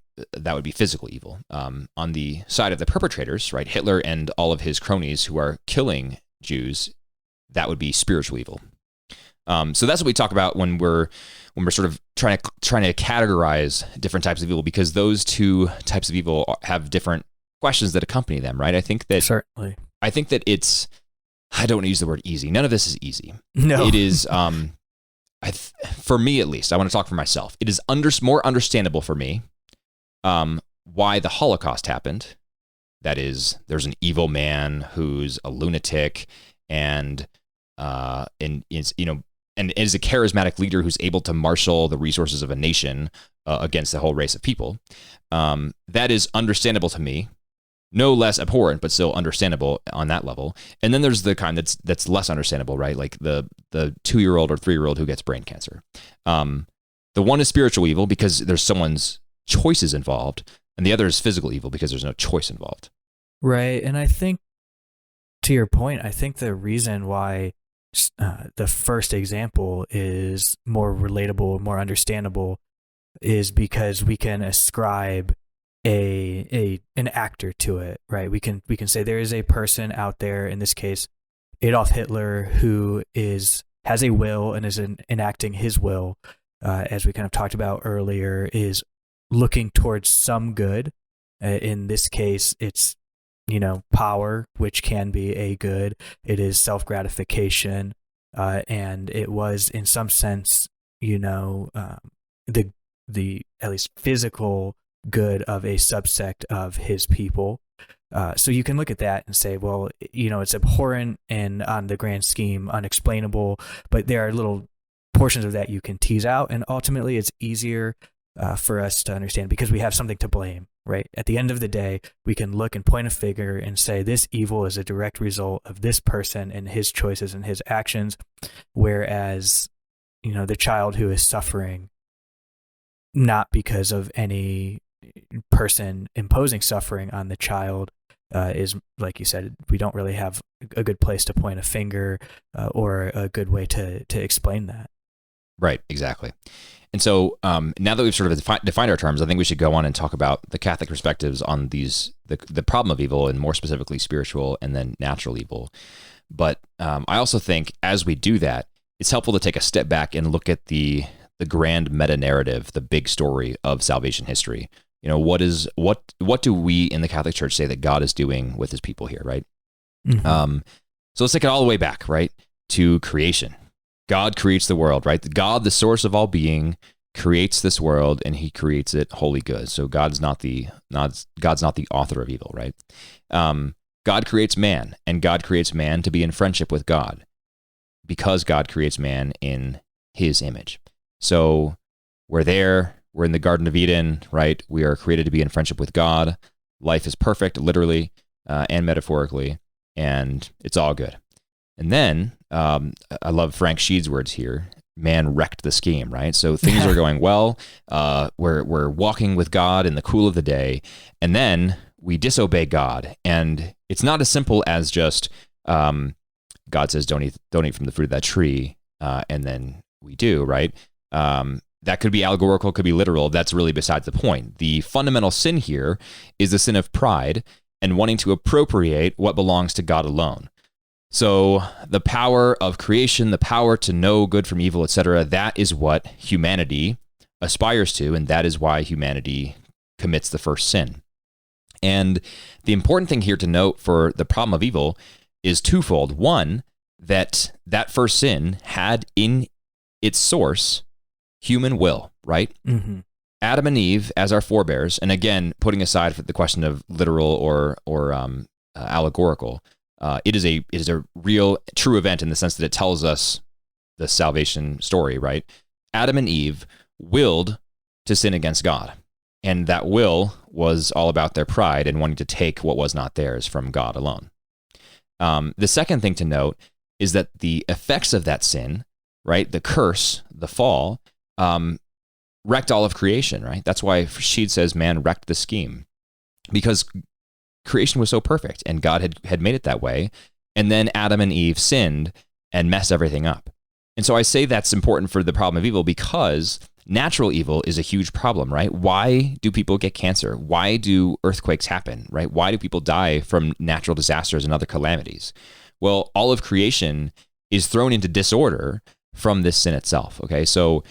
physical evil. On the side of the perpetrators, right, Hitler and all of his cronies who are killing Jews, that would be spiritual evil. So that's what we talk about when we're sort of trying to categorize different types of evil, because those two types of evil have different questions that accompany them, right? I think that it's, I don't want to use the word easy. None of this is easy. No. It is, for me at least, I want to talk for myself. It is more understandable for me why the Holocaust happened. That is, there's an evil man who's a lunatic and is, and is a charismatic leader who's able to marshal the resources of a nation against the whole race of people. That is understandable to me. no less abhorrent, but still understandable on that level. And then there's the kind that's less understandable, right? Like the 2-year-old or 3-year-old who gets brain cancer. The one is spiritual evil because there's someone's choices involved, and the other is physical evil because there's no choice involved. Right. And I think, to your point, I think the reason why the first example is more relatable, more understandable, is because we can ascribe an actor to it, right? We can say there is a person out there, in this case Adolf Hitler, who has a will and is enacting his will, as we kind of talked about earlier, is looking towards some good. In this case, it's power, which can be a good. It is self-gratification, and it was in some sense the at least physical good of a subsect of his people. So you can look at that and say, well, it's abhorrent and on the grand scheme unexplainable, but there are little portions of that you can tease out, and ultimately it's easier for us to understand because we have something to blame, right? At the end of the day, we can look and point a finger and say this evil is a direct result of this person and his choices and his actions, whereas the child who is suffering, not because of any person imposing suffering on the child, is, like you said, we don't really have a good place to point a finger or a good way to explain that. Right, exactly. And so now that we've sort of defined our terms, I think we should go on and talk about the Catholic perspectives on the problem of evil, and more specifically spiritual and then natural evil. But I also think as we do that, it's helpful to take a step back and look at the grand meta narrative, the big story of salvation history. What do we in the Catholic Church say that God is doing with his people here, right? Mm-hmm. So let's take it all the way back, right, to creation. God creates the world, right? God, the source of all being, creates this world, and he creates it wholly good. So God's not the author of evil, right? God creates man, and God creates man to be in friendship with God, because God creates man in his image. So we're in the Garden of Eden, right? We are created to be in friendship with God. Life is perfect, literally and metaphorically, and it's all good. And then, I love Frank Sheed's words here, man wrecked the scheme, right? So things are going well. We're walking with God in the cool of the day, and then we disobey God. And it's not as simple as just God says, don't eat from the fruit of that tree, and then we do, right? That could be allegorical, could be literal. That's really besides the point. The fundamental sin here is the sin of pride and wanting to appropriate what belongs to God alone. So the power of creation, the power to know good from evil, etc., that is what humanity aspires to, and that is why humanity commits the first sin. And the important thing here to note for the problem of evil is twofold. One, that first sin had in its source human will, right? Mm-hmm. Adam and Eve as our forebears, and again, putting aside the question of literal or allegorical, it is a real, true event in the sense that it tells us the salvation story, right? Adam and Eve willed to sin against God, and that will was all about their pride and wanting to take what was not theirs from God alone. The second thing to note is that the effects of that sin, right, the curse, the fall, wrecked all of creation, right? That's why Sheed says man wrecked the scheme, because creation was so perfect and God had made it that way. And then Adam and Eve sinned and messed everything up. And so I say that's important for the problem of evil because natural evil is a huge problem, right? Why do people get cancer? Why do earthquakes happen, right? Why do people die from natural disasters and other calamities? Well, all of creation is thrown into disorder from this sin itself. Okay, so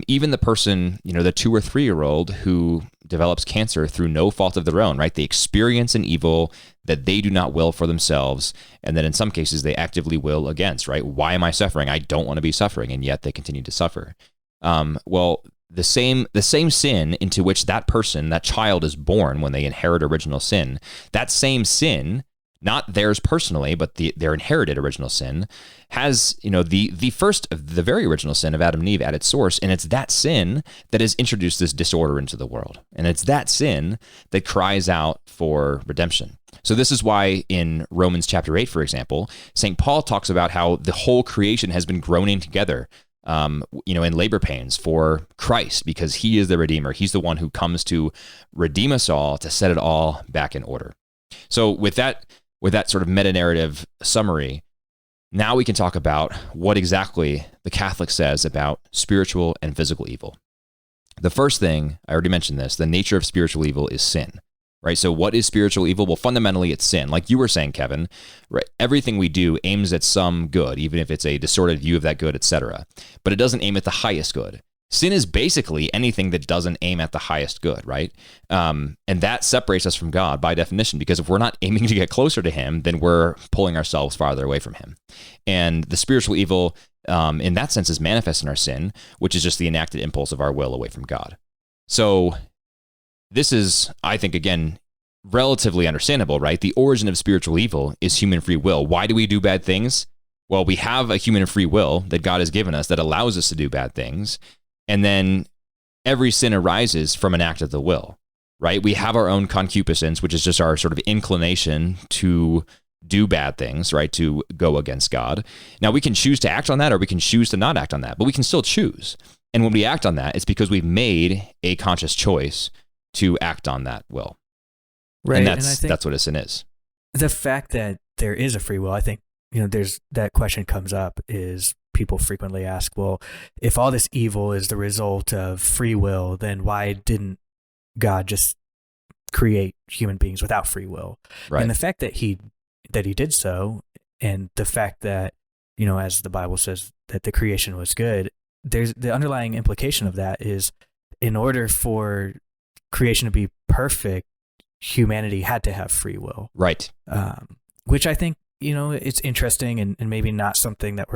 even the person, the 2 or 3-year-old who develops cancer through no fault of their own, right? They experience an evil that they do not will for themselves, and then in some cases they actively will against, right? Why am I suffering? I don't want to be suffering, and yet they continue to suffer. Well, the same sin into which that person, that child, is born when they inherit original sin, that same sin, not theirs personally, but their inherited original sin, has, the very original sin of Adam and Eve at its source, and it's that sin that has introduced this disorder into the world. And it's that sin that cries out for redemption. So this is why in Romans chapter 8, for example, St. Paul talks about how the whole creation has been groaning together, in labor pains for Christ, because he is the Redeemer. He's the one who comes to redeem us all, to set it all back in order. So with that sort of meta-narrative summary, now we can talk about what exactly the Catholic says about spiritual and physical evil. The first thing, I already mentioned this, the nature of spiritual evil is sin, right? So what is spiritual evil? Well, fundamentally, it's sin. Like you were saying, Kevin, right? Everything we do aims at some good, even if it's a distorted view of that good, etc. But it doesn't aim at the highest good. Sin is basically anything that doesn't aim at the highest good, right? And that separates us from God by definition, because if we're not aiming to get closer to him, then we're pulling ourselves farther away from him. And the spiritual evil, in that sense, is manifest in our sin, which is just the enacted impulse of our will away from God. So this is, I think, again, relatively understandable, right? The origin of spiritual evil is human free will. Why do we do bad things? Well, we have a human free will that God has given us that allows us to do bad things. And then every sin arises from an act of the will, right? We have our own concupiscence, which is just our sort of inclination to do bad things, right? To go against God. Now, we can choose to act on that, or we can choose to not act on that, but we can still choose. And when we act on that, it's because we've made a conscious choice to act on that will. Right. And that's what a sin is. The fact that there is a free will, I think, there's that question comes up, is people frequently ask, well, if all this evil is the result of free will, then why didn't God just create human beings without free will? Right. And the fact that he did so, and the fact that, as the Bible says, that the creation was good, there's the underlying implication of that is, in order for creation to be perfect, humanity had to have free will. Right. Which I think, it's interesting and maybe not something that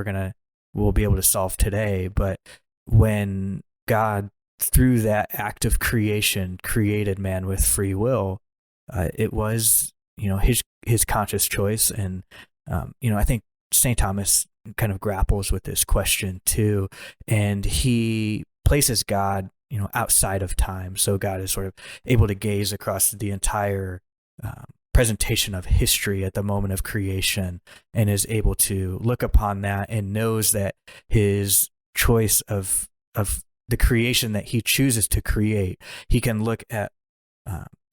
we'll be able to solve today. But when God, through that act of creation, created man with free will, it was, his conscious choice. And, I think St. Thomas kind of grapples with this question too. And he places God, outside of time. So God is sort of able to gaze across the entire presentation of history at the moment of creation, and is able to look upon that and knows that his choice of the creation that he chooses to create, he can look at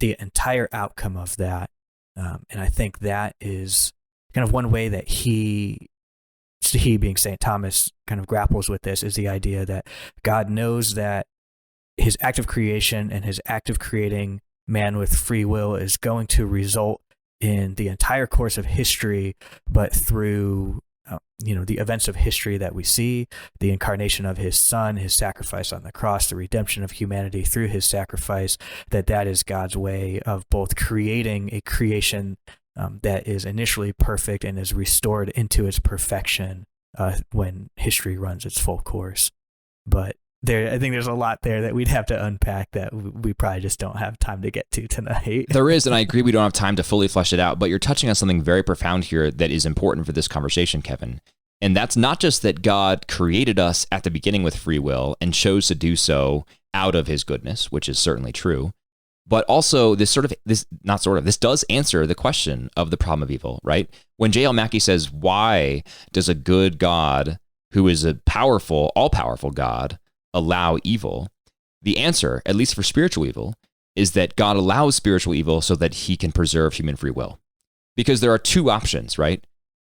the entire outcome of that. And I think that is kind of one way that he being St. Thomas kind of grapples with this, is the idea that God knows that his act of creation and his act of creating man with free will is going to result in the entire course of history, but through the events of history that we see, the incarnation of his son, his sacrifice on the cross, the redemption of humanity through his sacrifice, that is God's way of both creating a creation that is initially perfect and is restored into its perfection when history runs its full course. But I think there's a lot there that we'd have to unpack that we probably just don't have time to get to tonight. There is, and I agree we don't have time to fully flesh it out, but you're touching on something very profound here that is important for this conversation, Kevin. And that's not just that God created us at the beginning with free will and chose to do so out of his goodness, which is certainly true, but also this does answer the question of the problem of evil, right? When J.L. Mackie says, why does a good God, who is a powerful, all-powerful God, allow evil? The answer, at least for spiritual evil, is that God allows spiritual evil so that he can preserve human free will. Because there are two options, right?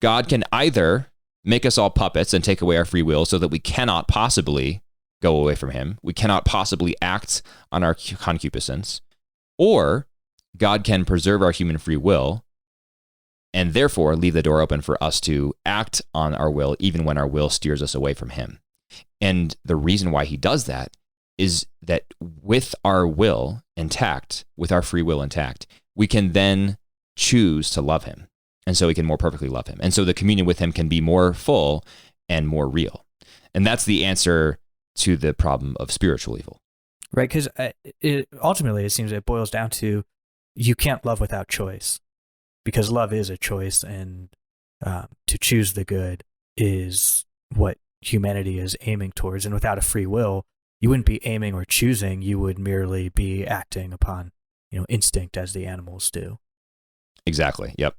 God can either make us all puppets and take away our free will so that we cannot possibly go away from him. We cannot possibly act on our concupiscence. Or God can preserve our human free will and therefore leave the door open for us to act on our will even when our will steers us away from him. And the reason why he does that is that with our will intact, with our free will intact, we can then choose to love him. And so we can more perfectly love him. And so the communion with him can be more full and more real. And that's the answer to the problem of spiritual evil. Right, because ultimately it seems it boils down to you can't love without choice, because love is a choice, and to choose the good is what humanity is aiming towards. And without a free will, you wouldn't be aiming or choosing, you would merely be acting upon instinct as the animals do. Exactly. Yep.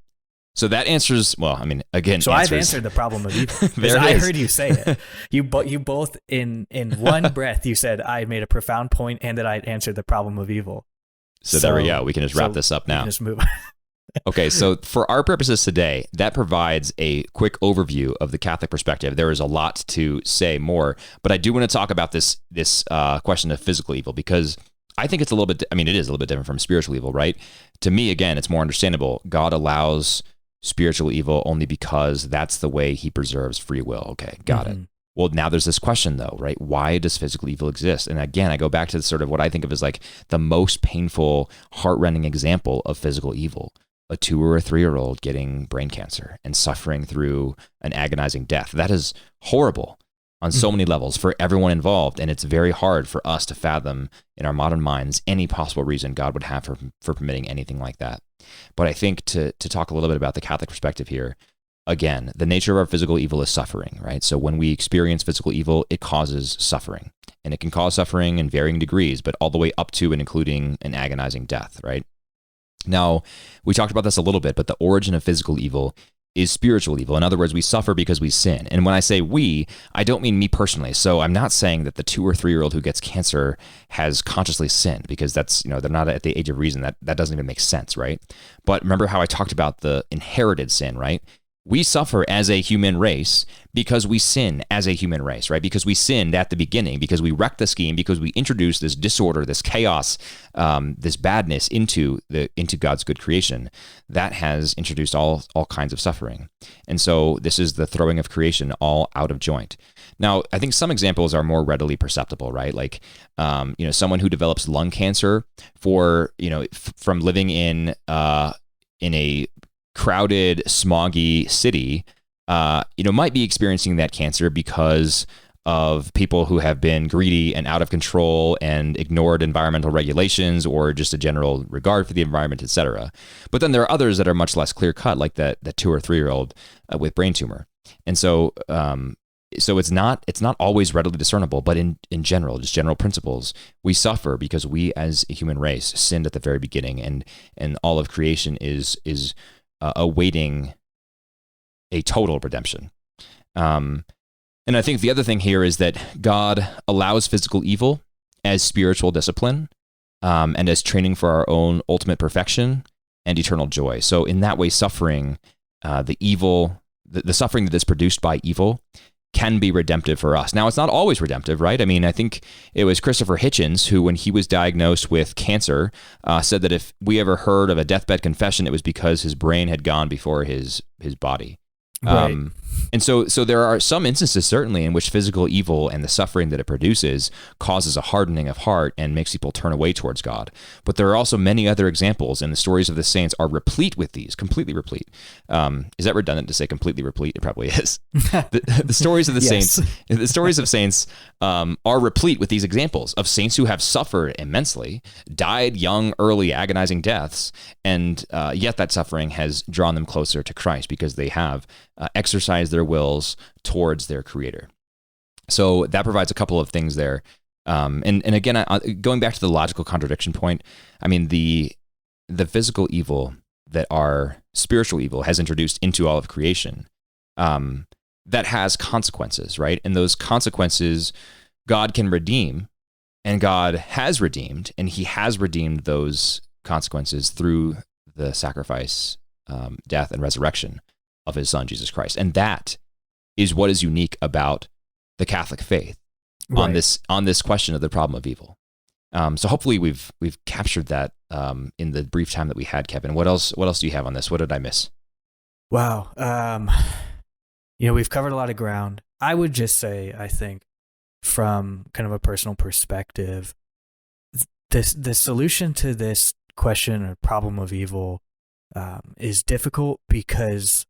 So that answers, well, I mean, again, so I've answered the problem of evil. I heard you say it. You both in one breath, you said I made a profound point and that I answered the problem of evil. So there we go. We can just wrap this up now. Just move on. Okay, so for our purposes today, that provides a quick overview of the Catholic perspective. There is a lot to say more, but I do want to talk about this question of physical evil, because I think it's a little bit, I mean, it is a little bit different from spiritual evil, right? To me, again, it's more understandable. God allows spiritual evil only because that's the way he preserves free will. Okay, got it. Well, now there's this question though, right? Why does physical evil exist? And again, I go back to sort of what I think of as like the most painful, heart-rending example of physical evil. A 2 or a 3-year-old getting brain cancer and suffering through an agonizing death. That is horrible on so many levels for everyone involved. And it's very hard for us to fathom in our modern minds any possible reason God would have for permitting anything like that. But I think to talk a little bit about the Catholic perspective here, again, the nature of our physical evil is suffering, right? So when we experience physical evil, it causes suffering. And it can cause suffering in varying degrees, but all the way up to and including an agonizing death, right? Now, we talked about this a little bit, but the origin of physical evil is spiritual evil. In other words, we suffer because we sin. And when I say we, I don't mean me personally. So I'm not saying that the 2 or 3-year-old who gets cancer has consciously sinned, because that's, they're not at the age of reason. That doesn't even make sense, right? But remember how I talked about the inherited sin, right? We suffer as a human race because we sin as a human race, right? Because we sinned at the beginning, because we wrecked the scheme, because we introduced this disorder, this chaos, this badness into God's good creation. That has introduced all kinds of suffering. And so this is the throwing of creation all out of joint. Now, I think some examples are more readily perceptible, right? Like, someone who develops lung cancer from living in a crowded, smoggy city, might be experiencing that cancer because of people who have been greedy and out of control and ignored environmental regulations or just a general regard for the environment, etc. But then there are others that are much less clear cut, like that 2 or 3-year-old with brain tumor. And so it's not always readily discernible, but in general, just general principles, we suffer because we as a human race sinned at the very beginning, and all of creation is awaiting a total redemption. And I think the other thing here is that God allows physical evil as spiritual discipline, and as training for our own ultimate perfection and eternal joy. So in that way, suffering, the suffering that is produced by evil can be redemptive for us. Now, it's not always redemptive, right? I mean, I think it was Christopher Hitchens who, when he was diagnosed with cancer, said that if we ever heard of a deathbed confession, it was because his brain had gone before his body. Right. And so there are some instances, certainly, in which physical evil and the suffering that it produces causes a hardening of heart and makes people turn away towards God. But there are also many other examples, and the stories of the saints are replete with these, completely replete. Is that redundant to say completely replete? It probably is. The stories of the saints, the stories of saints are replete with these examples of saints who have suffered immensely, died young, early, agonizing deaths, and yet that suffering has drawn them closer to Christ because they have exercise their wills towards their Creator. So that provides a couple of things there. And again, going back to the logical contradiction point, I mean, the physical evil that our spiritual evil has introduced into all of creation, that has consequences, right? And those consequences God can redeem, and God has redeemed, and he has redeemed those consequences through the sacrifice, death, and resurrection of his son, Jesus Christ. And that is what is unique about the Catholic faith, right, on this question of the problem of evil. So hopefully we've captured that in the brief time that we had, Kevin. What else do you have on this? What did I miss? Wow. We've covered a lot of ground. I would just say, I think, from kind of a personal perspective, the solution to this question or problem of evil is difficult because,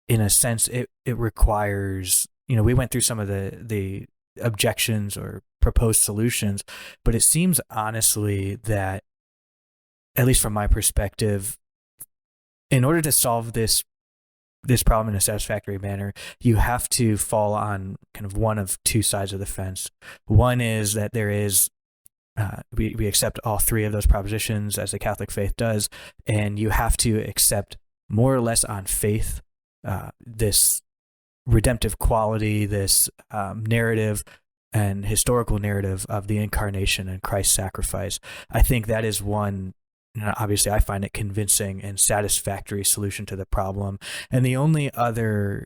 in a sense, it requires, we went through some of the objections or proposed solutions, but it seems honestly that, at least from my perspective, in order to solve this problem in a satisfactory manner, you have to fall on kind of one of two sides of the fence. One is that there is we accept all three of those propositions as the Catholic faith does, and you have to accept more or less on faith this redemptive quality, this narrative and historical narrative of the incarnation and Christ's sacrifice. I think that is one, obviously I find it convincing and satisfactory solution to the problem. And the only other,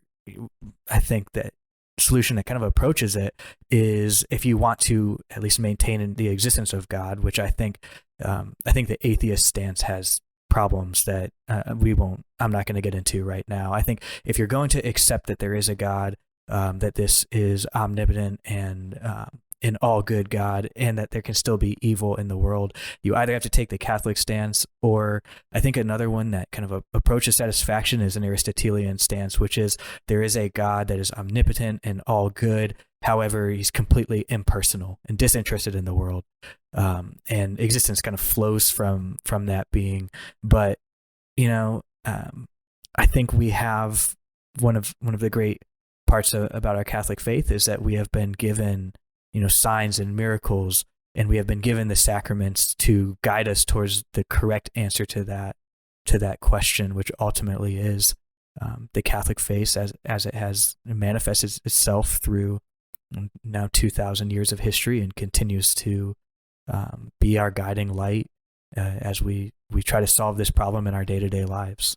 I think, that solution that kind of approaches it is if you want to at least maintain the existence of God, which I think the atheist stance has problems that I'm not going to get into right now. I think if you're going to accept that there is a God, that this is omnipotent and an all good God, and that there can still be evil in the world, you either have to take the Catholic stance, or I think another one that kind of approaches satisfaction is an Aristotelian stance, which is there is a God that is omnipotent and all good. However, he's completely impersonal and disinterested in the world, and existence kind of flows from that being. But I think we have one of the great parts about our Catholic faith is that we have been given signs and miracles, and we have been given the sacraments to guide us towards the correct answer to that question, which ultimately is the Catholic faith as it has manifested itself through now 2,000 years of history and continues to be our guiding light as we try to solve this problem in our day-to-day lives.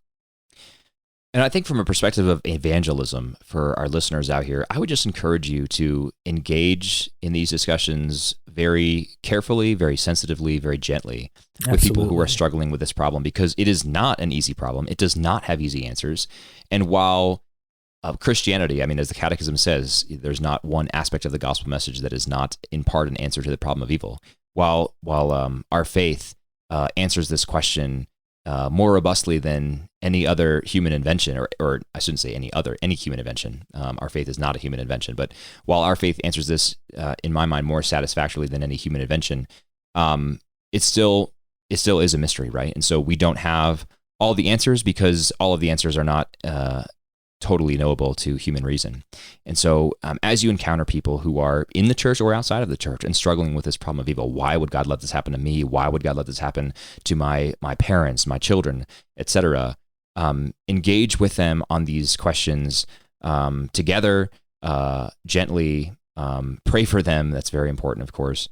And I think from a perspective of evangelism for our listeners out here, I would just encourage you to engage in these discussions very carefully, very sensitively, very gently with people who are struggling with this problem, because it is not an easy problem. It does not have easy answers. And while Christianity, as the Catechism says, there's not one aspect of the gospel message that is not in part an answer to the problem of evil. While our faith answers this question more robustly than any other human invention, or I shouldn't say any human invention. Our faith is not a human invention, but while our faith answers this, in my mind, more satisfactorily than any human invention, it still is a mystery, right? And so we don't have all the answers, because all of the answers are not totally knowable to human reason. And so as you encounter people who are in the church or outside of the church and struggling with this problem of evil, why would God let this happen to me? Why would God let this happen to my parents, my children, etc.? Engage with them on these questions together, gently, pray for them. That's very important, of course,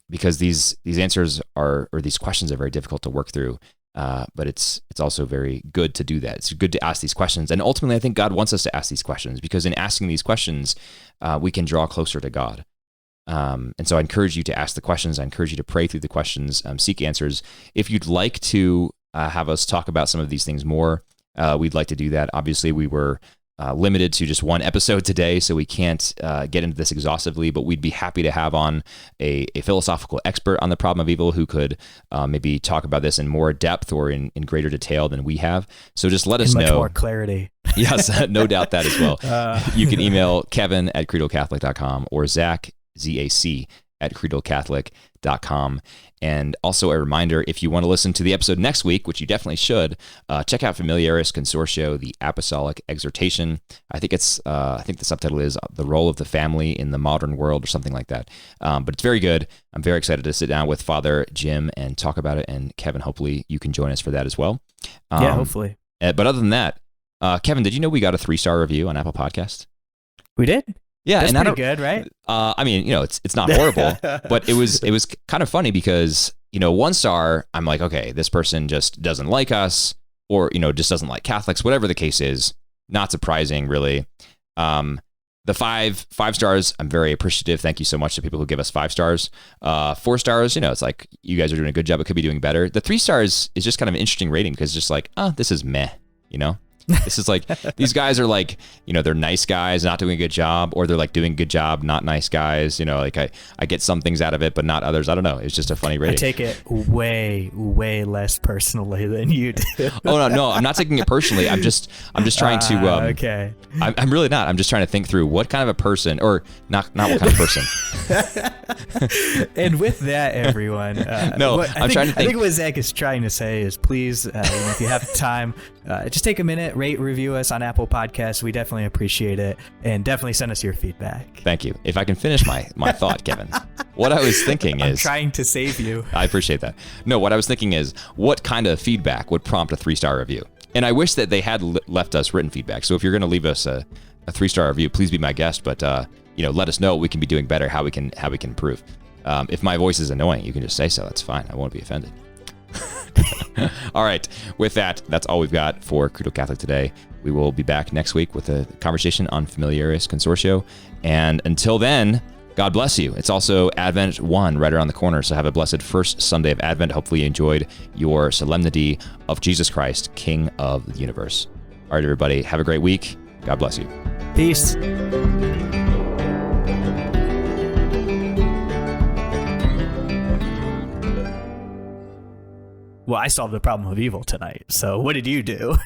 because these answers or these questions are very difficult to work through. But it's also very good to do that. It's good to ask these questions. And ultimately, I think God wants us to ask these questions, because in asking these questions, we can draw closer to God. And so I encourage you to ask the questions. I encourage you to pray through the questions, seek answers. If you'd like to have us talk about some of these things more, we'd like to do that. Obviously, we were limited to just one episode today, so we can't get into this exhaustively, but we'd be happy to have on a philosophical expert on the problem of evil who could maybe talk about this in more depth or in greater detail than we have. So just let us know. Much more clarity. Yes, no doubt that as well. You can email Kevin@creedalcatholic.com or Zach, Z-A-C, @creedalcatholic.com. And also a reminder, if you want to listen to the episode next week, which you definitely should, check out Familiaris Consortio, the Apostolic Exhortation. I think the subtitle is The Role of the Family in the Modern World, or something like that. But it's very good. I'm very excited to sit down with Father Jim and talk about it. And Kevin, hopefully you can join us for that as well. Yeah, hopefully. But other than that, Kevin, did you know we got a 3-star review on Apple Podcast? We did? Yeah, that's and pretty good, right? It's not horrible, but it was kind of funny because 1 star, I'm like, okay, this person just doesn't like us, or just doesn't like Catholics, whatever the case is. Not surprising, really. The 5 stars, I'm very appreciative. Thank you so much to people who give us 5 stars. 4 stars, it's like you guys are doing a good job. It could be doing better. The 3 stars is just kind of an interesting rating because it's just like, this is meh, This is like, these guys are like, they're nice guys, not doing a good job, or they're like doing a good job, not nice guys. Like I get some things out of it, but not others. I don't know. It's just a funny rating. I take it way, way less personally than you do. Oh, no, I'm not taking it personally. I'm just trying to, okay. I'm really not. I'm just trying to think through what kind of a person, or not what kind of person. And with that, everyone, I'm trying to think. I think what Zach is trying to say is, please, if you have time, just take a minute, rate, review us on Apple Podcasts. We definitely appreciate it. And definitely send us your feedback. Thank you. If I can finish my thought, Kevin, what I was thinking I'm is... trying to save you. I appreciate that. No, what I was thinking is, what kind of feedback would prompt a 3-star review? And I wish that they had left us written feedback. So if you're going to leave us a 3-star review, please be my guest. But let us know what we can be doing better, how we can improve. If my voice is annoying, you can just say so. That's fine. I won't be offended. All right. With that, that's all we've got for Crudo Catholic today. We will be back next week with a conversation on Familiaris Consortio. And until then, God bless you. It's also Advent 1 right around the corner, so have a blessed first Sunday of Advent. Hopefully you enjoyed your solemnity of Jesus Christ, King of the universe. All right, everybody, have a great week. God bless you. Peace. Well, I solved the problem of evil tonight, so what did you do?